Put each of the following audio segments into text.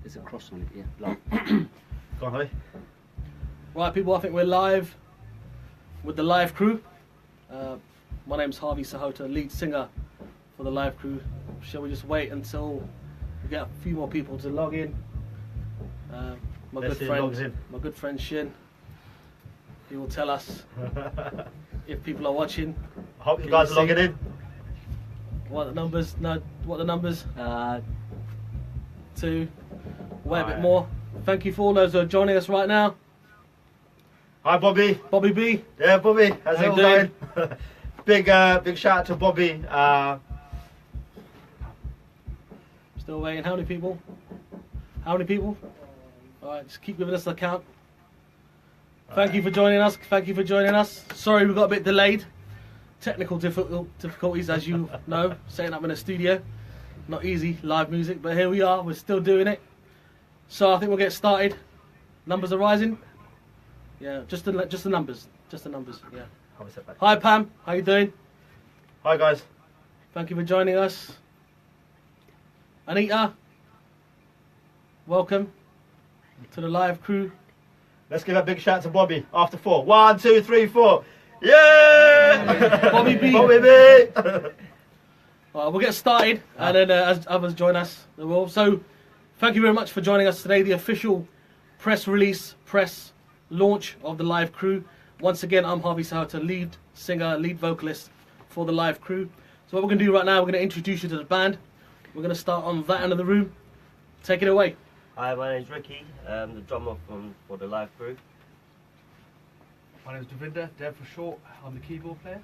There's a cross on it, yeah. Love. Go on, Harvey. Right, people, I think we're live with the live crew. My name's Harvey Sahota, lead singer for the live crew. Shall we just wait until we get a few more people to log in? My good friend Shin, he will tell us if people are watching. I hope you guys are logging in. What are the numbers? No, what are the numbers? 2. Wait a bit Right. more. Thank you for all those who are joining us right now. Hi, Bobby. Bobby B. Yeah, Bobby. How's How it you all doing? going? Big shout out to Bobby. Still waiting. How many people? How many people? Alright, just keep giving us a count. Thank you for joining us. Thank you for joining us. Sorry we got a bit delayed. Technical difficulties, as you know, setting up in a studio. Not easy, live music, but here we are. We're still doing it. So I think we'll get started. Numbers are rising. Yeah, just the numbers. Just the numbers. Yeah. Hi Pam, how you doing? Hi guys. Thank you for joining us. Anita, welcome to the live crew. Let's give a big shout to Bobby after 4. 1, 2, 3, 4. Yeah! Bobby B. Bobby B. We'll get started, and then as others join us, they will. So, thank you very much for joining us today. The official press release, press launch of the live crew. Once again, I'm Harvey Sahota, lead singer, lead vocalist for the live crew. So what we're going to do right now, we're going to introduce you to the band. We're going to start on that end of the room. Take it away. Hi, my name's Ricky. I'm the drummer for the live crew. My name's Devinder, Dev for short. I'm the keyboard player.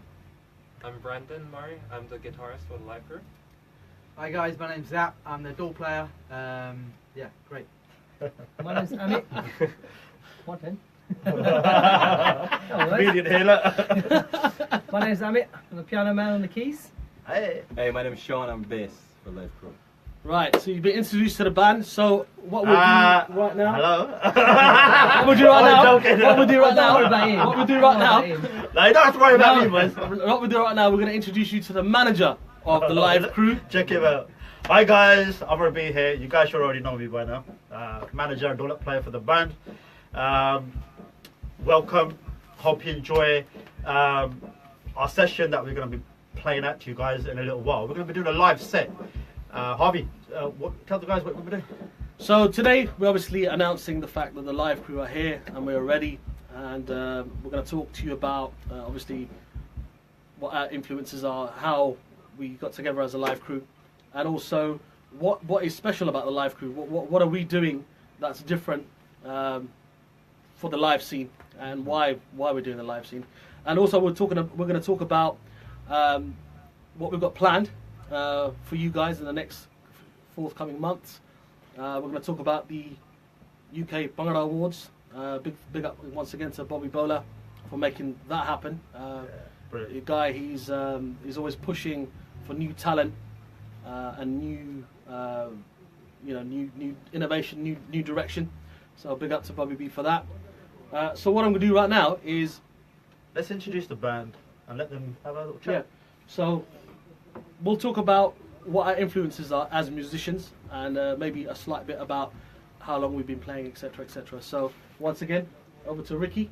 I'm Brandon Murray. I'm the guitarist for the live crew. Hi guys, my name's Zap. I'm the door player. Yeah, great. My name's Amit. What then? Comedian here, look. My name's Amit. I'm the piano man on the keys. Hey. Hey, my name's Sean. I'm bass for LiveCrew. Right, so you've been introduced to the band. So what we'll do right now? Hello. What we'll do right now? Joking. What we'll do right Don't worry now? about him. What we'll do right now? No, you don't have to worry about me, boys. What we'll do right now? We're going to introduce you to the manager of the live crew. Check him out. Hi guys, I'm gonna be here. You guys should already know me by now. Manager and donut player for the band. Welcome. Hope you enjoy our session that we're gonna be playing at you guys in a little while. We're gonna be doing a live set. Harvey, tell the guys what we're doing. So today we're obviously announcing the fact that the live crew are here and we're ready, and we're going to talk to you about obviously what our influences are, how we got together as a live crew, and also what is special about the live crew. What are we doing that's different for the live scene, and why we're doing the live scene, and also we're going to talk about what we've got planned for you guys in the next forthcoming months. We're going to talk about the UK Bhangra Awards. Big up once again to Bobby Bowler for making that happen. A guy, he's always pushing for new talent and new innovation, new direction. So big up to Bobby B for that. So what I'm going to do right now is let's introduce the band and let them have a little chat. yeah. So we'll talk about what our influences are as musicians, and maybe a slight bit about how long we've been playing, etc., etc. So once again, over to Ricky.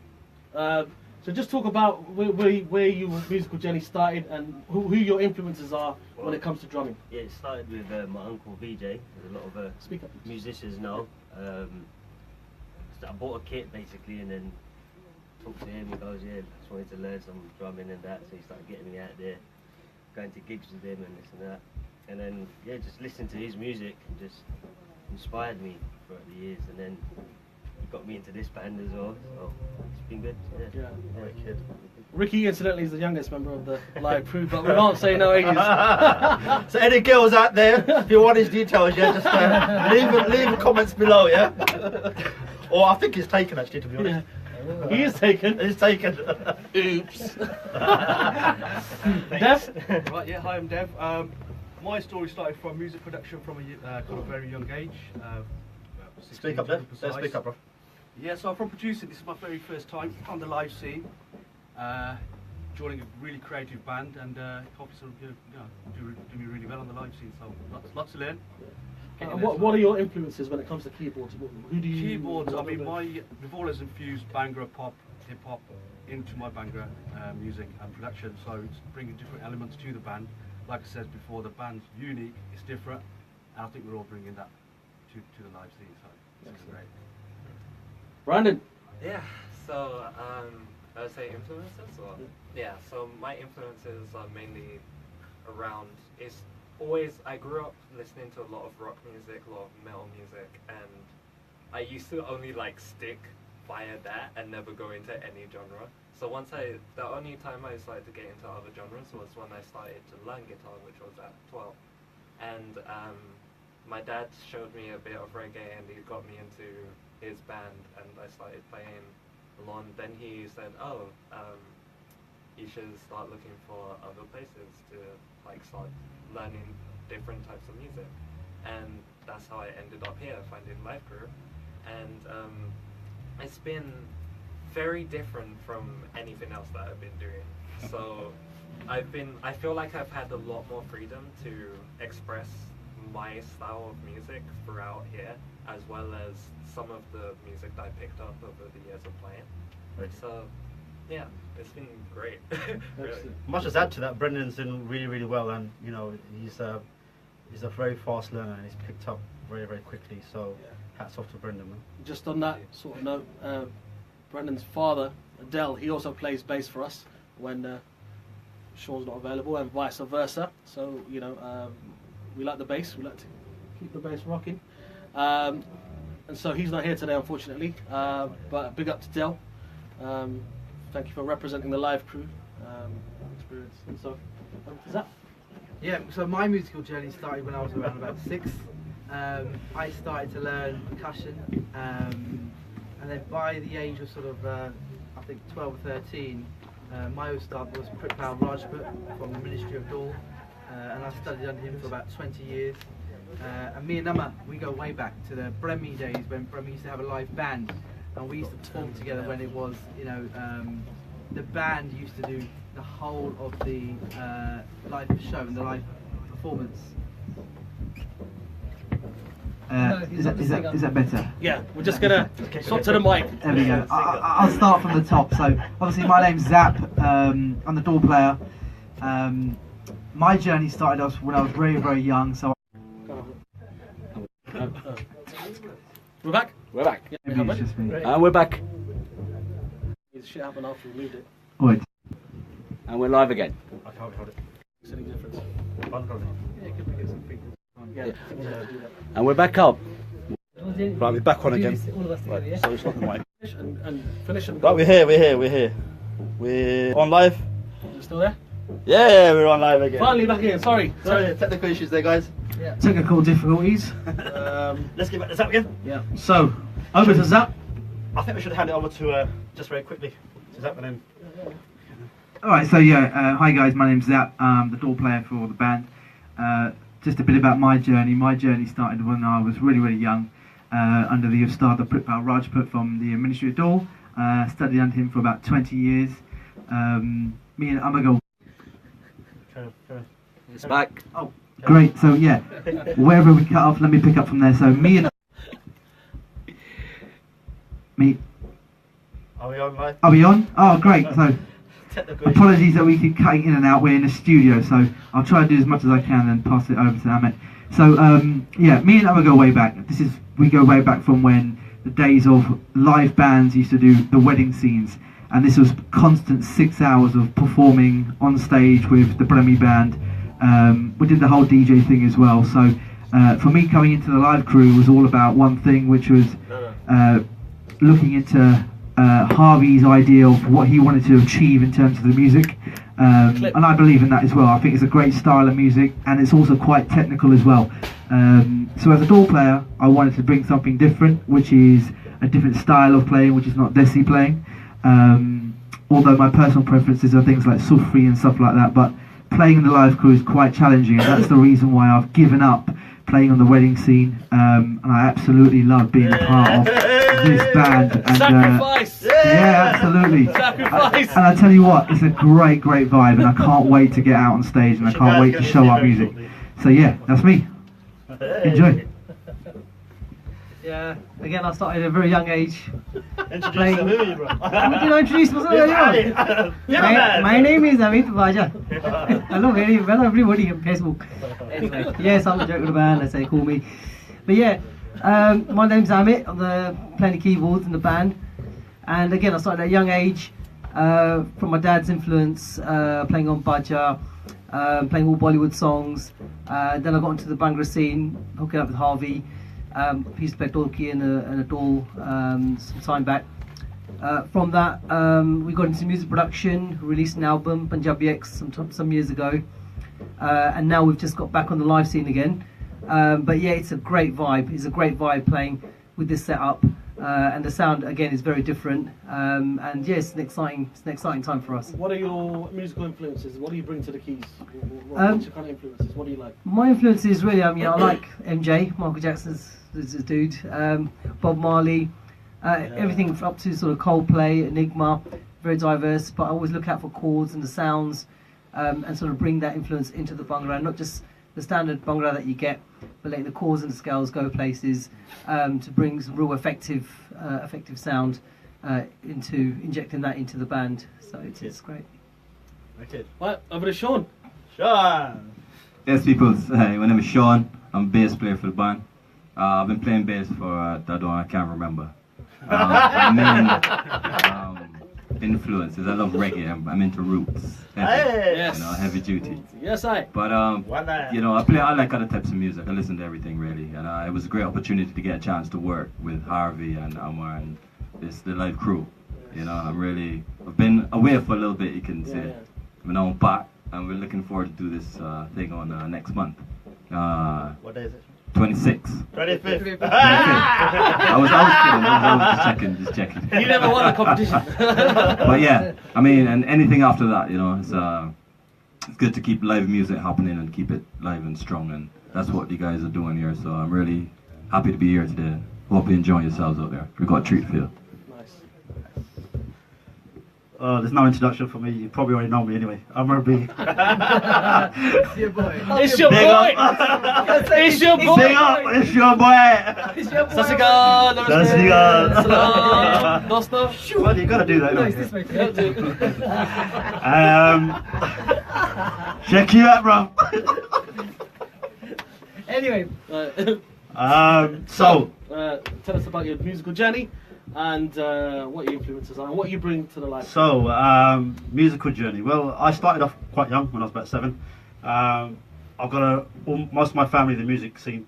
So just talk about where your musical journey started and who your influences are when it comes to drumming. Yeah, it started with my uncle VJ. There's a lot of Speak up. musicians know. So I bought a kit basically, and then talked to him. He goes, "Yeah, just wanted to learn some drumming and that." So he started getting me out there, going to gigs with him and this and that. And then, yeah, just listening to his music and just inspired me throughout the years. And then he got me into this band as well. So it's been good. Yeah. Great kid. Ricky, incidentally, is the youngest member of the live crew, but we can't say no ages. So any girls out there, if you want his details, yeah, just leave comments below, yeah. Or I think he's taken actually, to be honest. Yeah. He is taken. He's taken. Oops. Dev? Right, yeah, hi, I'm Dev. My story started from music production from a very young age. Speak up, Dev. Speak up, bro. Yeah, so from producing, this is my very first time on the live scene. Joining a really creative band, and hopefully do me really well on the live scene. So lots to learn. What are your influences when it comes to keyboards? Who do you? Keyboards. I mean, we've always infused Bhangra pop, hip hop into my Bhangra music and production. So it's bringing different elements to the band. Like I said before, the band's unique. It's different, and I think we're all bringing that to the live scene. So it's great. Brandon. Yeah, so I would say influences, or yeah. So my influences are mainly around. It's always I grew up listening to a lot of rock music, a lot of metal music, and I used to only like stick via that and never go into any genre. So the only time I started to get into other genres was when I started to learn guitar, which was at 12, and my dad showed me a bit of reggae, and he got me into his band, and I started playing along. Then he said, "Oh, you should start looking for other places to like start learning different types of music," and that's how I ended up here, finding TheLiveCrew, and it's been very different from anything else that I've been doing. So I feel like I've had a lot more freedom to express my style of music throughout here, as well as some of the music that I picked up over the years of playing. Right. So yeah, it's been great. Really. Much as add to that, Brendan's doing really, really well, and you know he's a very fast learner, and he's picked up very, very quickly. So hats off to Brendan, man. Just on that sort of note, Brendan's father, Adele, he also plays bass for us when Sean's not available, and vice versa. So you know, we like the bass. We like to keep the bass rocking. And so he's not here today, unfortunately. But big up to Del. Thank you for representing the TheLiveCrew experience. And so, is that? Yeah, so my musical journey started when I was around about 6. I started to learn percussion, and then by the age of sort of, I think 12 or 13, my Ustad was Prithpal Rajput from the Ministry of Dole, and I studied under him for about 20 years. And me and Amma, we go way back to the Bremi days when Bremi used to have a live band, and we used to perform together when it was, you know, the band used to do the whole of the live show and the live performance. Is that better? Yeah, we're just gonna swap to the mic. There we go. I'll start from the top. So obviously my name's Zap. I'm the door player. My journey started off when I was very, very young. So We're back. We're back. Yeah, maybe it's just me. And we're back. Shit happened after we moved it. Wait. And we're live again. I can't hold it. Is any difference? Unhold it. Yeah, it could be some fingers. Yeah. And we're back up. Right, we're back on again. All of us together, yeah? So it's not the mic. And finish and Right, we're here. We're on live. You still there? Yeah, we're on live again. Finally back in. Sorry. Sorry, technical issues there, guys. Yeah. Technical difficulties. Let's get back to Zap again. Yeah. So over to Zap. I think we should hand it over to just very quickly to Zap and then. Alright, so yeah, hi guys, my name's Zap, I'm the door player for the band. Just a bit about my journey. My journey started when I was really, really young, under the Ustad Prithpal Rajput from the Ministry of Dole. Studied under him for about 20 years. Me and Amago. It's back. Oh, great, so yeah, wherever we cut off, let me pick up from there. So me. Are we on live? Are we on? Oh, great, so. Technical Apologies that we keep cutting in and out. We're in a studio, so I'll try to do as much as I can and pass it over to Amit. So yeah, me and Amma go way back. We go way back from when the days of live bands used to do the wedding scenes, and this was constant 6 hours of performing on stage with the Bremi band. We did the whole DJ thing as well. So for me, coming into the TheLiveCrew was all about one thing, which was looking into Harvey's idea of what he wanted to achieve in terms of the music, and I believe in that as well. I think it's a great style of music, and it's also quite technical as well. So as a door player, I wanted to bring something different, which is a different style of playing, which is not Desi playing. Although my personal preferences are things like Sufri and stuff like that, but playing in the TheLiveCrew is quite challenging, and that's the reason why I've given up playing on the wedding scene, and I absolutely love being a part of this band. And, Sacrifice! Yeah, absolutely. Sacrifice! And I tell you what, it's a great, great vibe, and I can't wait to get out on stage, and I can't wait to show our music. So yeah, that's me. Enjoy. Yeah. Again, I started at a very young age. Introduce Playing- them, who are you, bro? Did I introduce myself earlier on? My name is Amit Vaja. Hello, very well everybody on Facebook. Anyway, yes, I'm the joke of the band, as they call me. But yeah, my name's Amit. I'm playing the keyboards in the band. And again, I started at a young age from my dad's influence, playing on Baja, playing all Bollywood songs. Then I got into the Bhangra scene, hooking up with Harvey. He used to play Dolki and a Dol some time back. From that, we got into music production, released an album, Punjabi X, some years ago. And now we've just got back on the live scene again. But yeah, it's a great vibe. It's a great vibe playing with this setup. And the sound, again, is very different. And yeah, it's an exciting time for us. What are your musical influences? What do you bring to the keys? What's your kind of influences? What do you like? My influences really, I like MJ, Michael Jackson's a dude, Bob Marley, everything up to sort of Coldplay, Enigma, very diverse, but I always look out for chords and the sounds and sort of bring that influence into the Bhangra, not just the standard Bhangra that you get, but letting the chords and the scales go places to bring some real effective sound injecting that into the band. So it's great. Okay. Right, over to Sean. Sean. Yes, people. Hey, my name is Sean. I'm a bass player for the band. I've been playing bass for I can't remember. My main influences. I love reggae. I'm into roots. Heavy, Hey. Yes. heavy duty. Yes, I. But I like other types of music. I listen to everything really, and it was a great opportunity to get a chance to work with Harvey and Amar and TheLiveCrew. I've been away for a little bit. You can say, but now I'm back, and we're looking forward to do this thing on next month. What day is it? 26. 25th. I was kidding. Just checking. You never won a competition. But yeah, I mean, and anything after that, it's good to keep live music happening and keep it live and strong, and that's what you guys are doing here. So I'm really happy to be here today. Hope you enjoy yourselves out there. We've got a treat for you. Nice. There's no introduction for me. You probably already know me anyway. I'm Harvey. It's your boy. It's your Big boy. up. It's your boy. Big up. It's your boy. It's your boy. Sat Sri Akal, Sat Sri Akal. Salam, dosto. Well, you gotta do that. No, don't it's you? this way. Check you out, bro. Anyway, So. Tell us about your musical journey and what your influences are and what you bring to the life. So, musical journey. Well, I started off quite young when I was about 7. I've got most of my family in the music scene,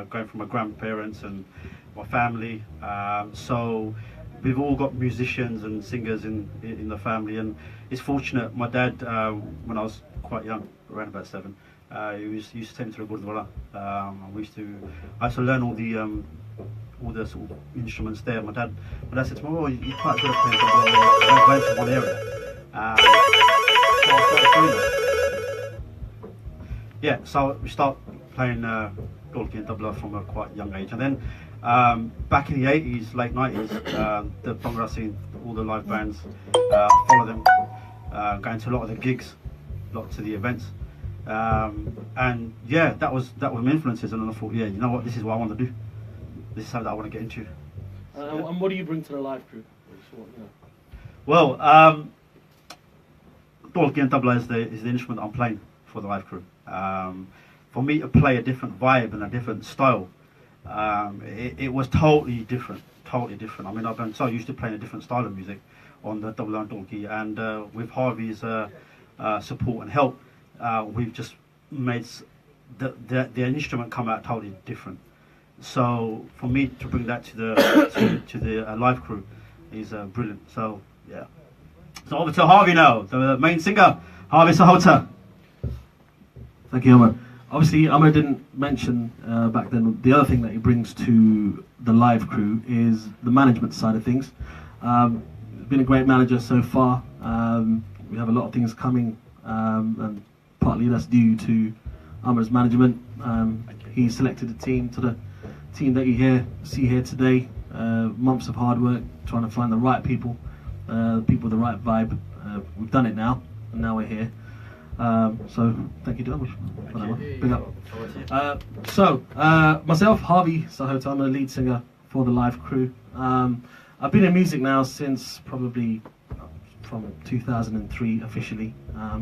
going from my grandparents and my family. So we've all got musicians and singers in the family, and it's fortunate. My dad, when I was quite young, around about 7, he used to take me to the Gurdwara. I used to learn all the sort of instruments there. My dad said to me, "Oh, you're quite good at playing tabla. I'm going to one area." So I started doing that. Yeah, so we start playing Dolki and tabla from a quite young age, and then back in the 80s, late 90s, the Bhangra scene, all the live bands, follow them, going to a lot of the gigs, a lot to the events, and yeah, that was my influences, and then I thought, yeah, you know what, this is what I want to do. This is something that I want to get into. And what do you bring to the live crew? Well, Dolki and tabla is the instrument I'm playing for the live crew. For me to play a different vibe and a different style, it was totally different. I mean, I've been so used to playing a different style of music on the tabla and Dolki, and with Harvey's support and help, we've just made the instrument come out totally different. So for me to bring that to the live crew is brilliant. So yeah. So over to Harvey now, the main singer, Harvey Sahota. Thank you, Amar. Obviously, Amar didn't mention back then, the other thing that he brings to the live crew is the management side of things. He's been a great manager so far. We have a lot of things coming, and partly that's due to Amar's management. He selected a team to the team that you see here today. Months of hard work, trying to find the right people with the right vibe. We've done it now, and now we're here. So thank you, Dervish, for that one. Big up. Myself, Harvey Sahota, I'm a lead singer for the Live Crew. I've been in music now since probably from 2003 officially. A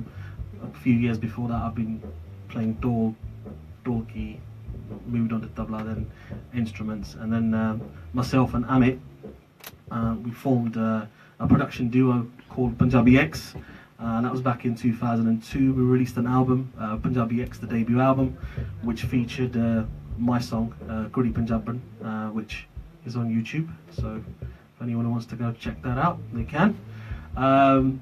few years before that, I've been playing Dorky, moved on to tabla, then instruments, and then myself and Amit, we formed a production duo called Punjabi X, and that was back in 2002. We released an album, Punjabi X, the debut album, which featured my song, Guri Punjaban, which is on YouTube, so if anyone wants to go check that out, they can. And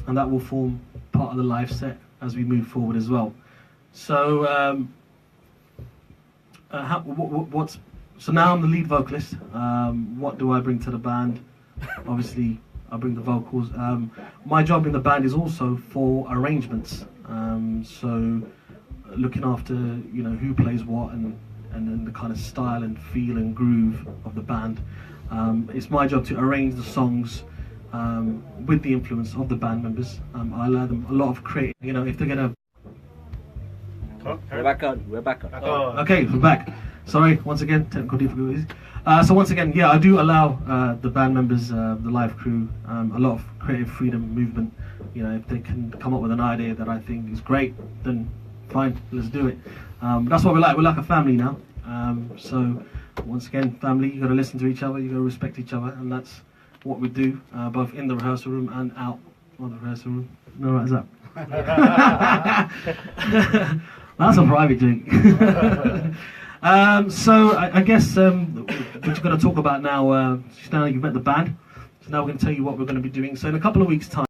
that will form part of the live set as we move forward as well. So, so now I'm the lead vocalist. What do I bring to the band? Obviously, I bring the vocals. My job in the band is also for arrangements. So, looking after who plays what and then the kind of style and feel and groove of the band. It's my job to arrange the songs with the influence of the band members. I allow them a lot of creative. If they're gonna. We're back on. We're back on. Okay, we're back. Sorry, once again, technical difficulties. So once again, yeah, I do allow the band members, the Live Crew, a lot of creative freedom, movement. If they can come up with an idea that I think is great, then fine, let's do it. That's what we're like. We're like a family now. So once again, family, you got to listen to each other, you got to respect each other, and that's what we do, both in the rehearsal room and out of the rehearsal room. No, right, is that? That's a private joke. So I guess what you're going to talk about now, now you've met the band, so now we're going to tell you what we're going to be doing. So in a couple of weeks' time,